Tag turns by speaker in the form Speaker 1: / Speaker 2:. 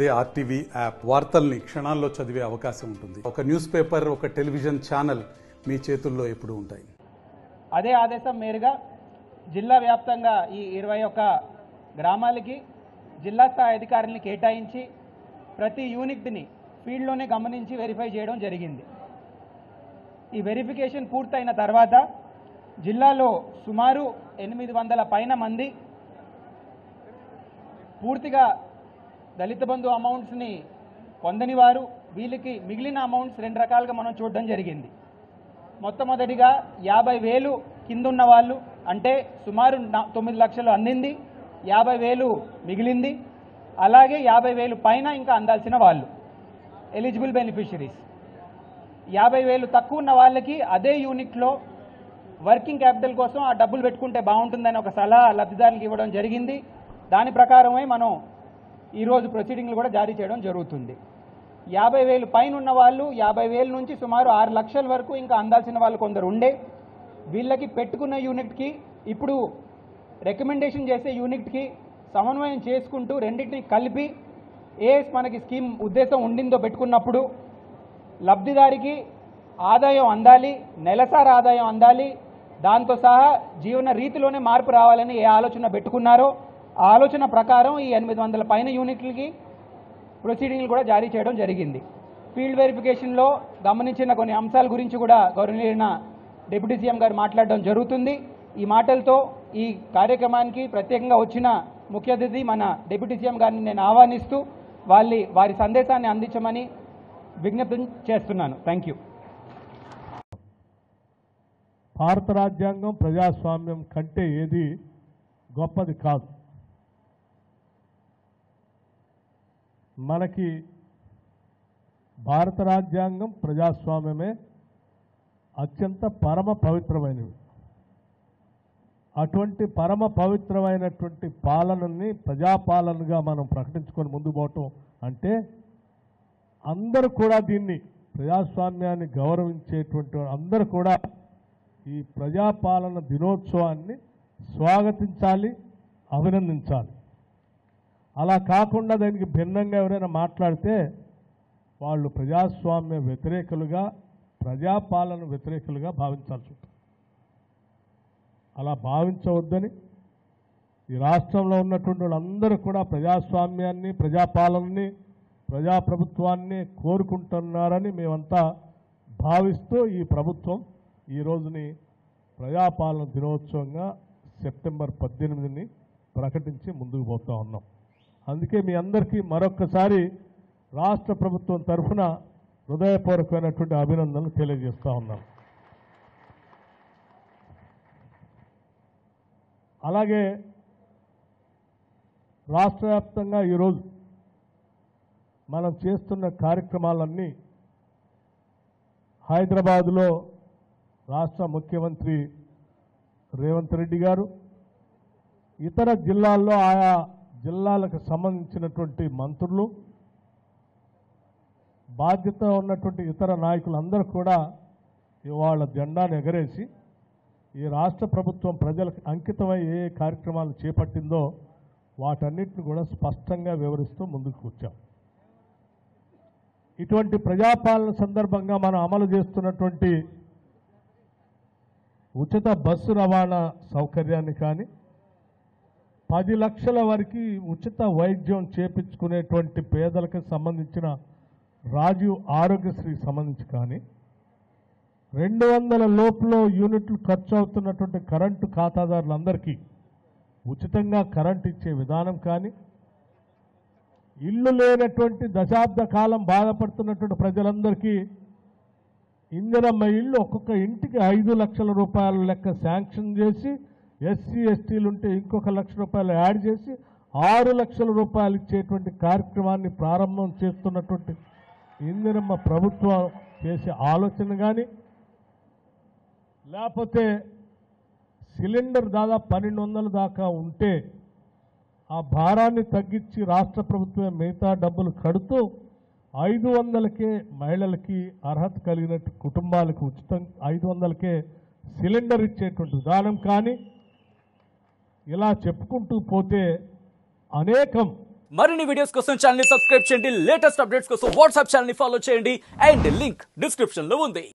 Speaker 1: అదే RTV app వార్తల్ని క్షణాల్లో చదివే అవకాశం ఉంటుంది. ఒక న్యూస్ పేపర్, ఒక టెలివిజన్ ఛానల్ మీ చేతుల్లో ఎప్పుడూ ఉంటాయి.
Speaker 2: అదే ఆదేశం మేరగా జిల్లా వ్యాప్తంగా ఈ 21 గ్రామాలకి జిల్లా స్థాయి అధికారులను కేటాయించి ప్రతి యూనిట్ని ఫీల్డ్లోనే గమనించి వెరిఫై చేయడం జరిగింది. ఈ వెరిఫికేషన్ పూర్తయిన తర్వాత జిల్లాలో సుమారు 800 పైన మంది పూర్తిగా దళిత బంధు అమౌంట్స్ని పొందని వారు, వీళ్ళకి మిగిలిన అమౌంట్స్ 2 రకాలుగా మనం చూడడం జరిగింది. మొట్టమొదటిగా 50,000 కిందున్న వాళ్ళు, అంటే సుమారు 9 లక్షలు అందింది, 50,000 మిగిలింది. అలాగే 50,000 పైన ఇంకా అందాల్సిన వాళ్ళు ఎలిజిబుల్ బెనిఫిషరీస్. 50,000 తక్కువ ఉన్న వాళ్ళకి అదే యూనిట్లో వర్కింగ్ క్యాపిటల్ కోసం ఆ డబ్బులు పెట్టుకుంటే బాగుంటుందని ఒక సలహా లబ్ధిదారులకు ఇవ్వడం జరిగింది. దాని ప్రకారమే మనం ఈరోజు ప్రొసీడింగ్లు కూడా జారీ చేయడం జరుగుతుంది. 50,000 పైన ఉన్న వాళ్ళు 50,000 నుంచి సుమారు 6 లక్షల వరకు ఇంకా అందాల్సిన వాళ్ళు కొందరు ఉండే, వీళ్ళకి పెట్టుకున్న యూనిట్కి ఇప్పుడు రికమెండేషన్ చేసే యూనిట్కి సమన్వయం చేసుకుంటూ రెండింటిని కలిపి మనకి స్కీమ్ ఉద్దేశం ఉండిందో పెట్టుకున్నప్పుడు లబ్ధిదారికి ఆదాయం అందాలి, నెలసారి ఆదాయం అందాలి, దాంతో సహా జీవన రీతిలోనే మార్పు రావాలని ఏ ఆలోచన పెట్టుకున్నారో ఆ ఆలోచన ప్రకారం ఈ 800 పైన యూనిట్లకి ప్రొసీడింగ్లు కూడా జారీ చేయడం జరిగింది. ఫీల్డ్ వెరిఫికేషన్లో గమనించిన కొన్ని అంశాల గురించి కూడా గౌరవనీయులైన డిప్యూటీ సీఎం గారు మాట్లాడడం జరుగుతుంది. ఈ మాటలతో ఈ కార్యక్రమానికి ప్రత్యేకంగా వచ్చిన ముఖ్య అతిథి మన డిప్యూటీ సీఎం గారిని నేను ఆహ్వానిస్తూ వారి సందేశాన్ని అందించమని విజ్ఞప్తి చేస్తున్నాను. Thank you.
Speaker 3: భారత రాజ్యాంగం ప్రజాస్వామ్యం కంటే ఏది గొప్పది కాదు. మనకి భారత రాజ్యాంగం ప్రజాస్వామ్యమే అత్యంత పరమ పవిత్రమైనవి. అటువంటి పరమ పవిత్రమైనటువంటి పాలనని ప్రజాపాలనగా మనం ప్రకటించుకొని ముందు పోవటం అంటే అందరూ కూడా దీన్ని ప్రజాస్వామ్యాన్ని గౌరవించేటువంటి అందరూ కూడా ఈ ప్రజాపాలన దినోత్సవాన్ని స్వాగతించాలి, అభినందించాలి. అలా కాకుండా దానికి భిన్నంగా ఎవరైనా మాట్లాడితే వాళ్ళు ప్రజాస్వామ్య వ్యతిరేకులుగా, ప్రజాపాలన వ్యతిరేకులుగా భావించాల్సి ఉంటుంది. అలా భావించవద్దని ఈ రాష్ట్రంలో ఉన్నటువంటి వాళ్ళందరూ కూడా ప్రజాస్వామ్యాన్ని, ప్రజాపాలనని, ప్రజాప్రభుత్వాన్ని కోరుకుంటున్నారని మేమంతా భావిస్తూ ఈ ప్రభుత్వం ఈ రోజుని ప్రజాపాలన దినోత్సవంగా సెప్టెంబర్ 18ని ప్రకటించి ముందుకు పోతా ఉన్నాం. అందుకే మీ అందరికీ మరొక్కసారి రాష్ట్ర ప్రభుత్వం తరఫున హృదయపూర్వకమైనటువంటి అభినందనలు తెలియజేస్తూ ఉన్నాం. అలాగే రాష్ట్ర వ్యాప్తంగా ఈరోజు మనం చేస్తున్న కార్యక్రమాలన్నీ హైదరాబాదులో రాష్ట్ర ముఖ్యమంత్రి రేవంత్ రెడ్డి గారు, ఇతర జిల్లాల్లో ఆయా జిల్లాలకు సంబంధించినటువంటి మంత్రులు, బాధ్యత ఉన్నటువంటి ఇతర నాయకులందరూ కూడా ఇవాళ జెండాను ఎగరేసి ఈ రాష్ట్ర ప్రభుత్వం ప్రజలకు అంకితమై ఏ కార్యక్రమాలు చేపట్టిందో వాటన్నిటిని కూడా స్పష్టంగా వివరిస్తూ ముందుకు వచ్చాం. ఇటువంటి ప్రజాపాలన సందర్భంగా మనం అమలు చేస్తున్నటువంటి ఉచిత బస్సు రవాణా సౌకర్యాన్ని కానీ, 10 లక్షల వరకు ఉచిత వైద్యం చేపించుకునేటువంటి పేదలకు సంబంధించిన రాజీవ్ ఆరోగ్యశ్రీ సంబంధించి కానీ, 200 లోపులో యూనిట్లు ఖర్చు అవుతున్నటువంటి కరెంటు ఖాతాదారులందరికీ ఉచితంగా కరెంటు ఇచ్చే విధానం కానీ, ఇల్లు లేనటువంటి దశాబ్ద కాలం బాధపడుతున్నటువంటి ప్రజలందరికీ ఇందిరమ్మ ఇల్లు ఒక్కొక్క ఇంటికి 5 లక్షల రూపాయల లెక్క శాంక్షన్ చేసి, ఎస్సీ ఎస్టీలుంటే ఇంకొక ₹1,00,000 యాడ్ చేసి 6 లక్షల రూపాయలు ఇచ్చేటువంటి కార్యక్రమాన్ని ప్రారంభం చేస్తున్నటువంటి ఇందిరమ్మ ప్రభుత్వం చేసే ఆలోచన కానీ, లేకపోతే సిలిండర్ దాదాపు 1,200 దాకా ఉంటే ఆ భారాన్ని తగ్గించి రాష్ట్ర ప్రభుత్వమే మిగతా డబ్బులు కడుతూ 500కే మహిళలకి అర్హత కలిగినట్టు కుటుంబాలకు ఉచితం 500కే సిలిండర్ ఇచ్చేటువంటి విధానం కానీ, ఇలా చెప్పుకుంటూ పోతే అనేకం
Speaker 4: మరిన్ని వీడియోస్ కోసం ఛానల్ ని సబ్స్క్రైబ్ చేయండి, లేటెస్ట్ అప్డేట్స్ కోసం వాట్సాప్ ఛానల్ ని ఫాలో చేయండి అండ్ లింక్ డిస్క్రిప్షన్ లో ఉంది.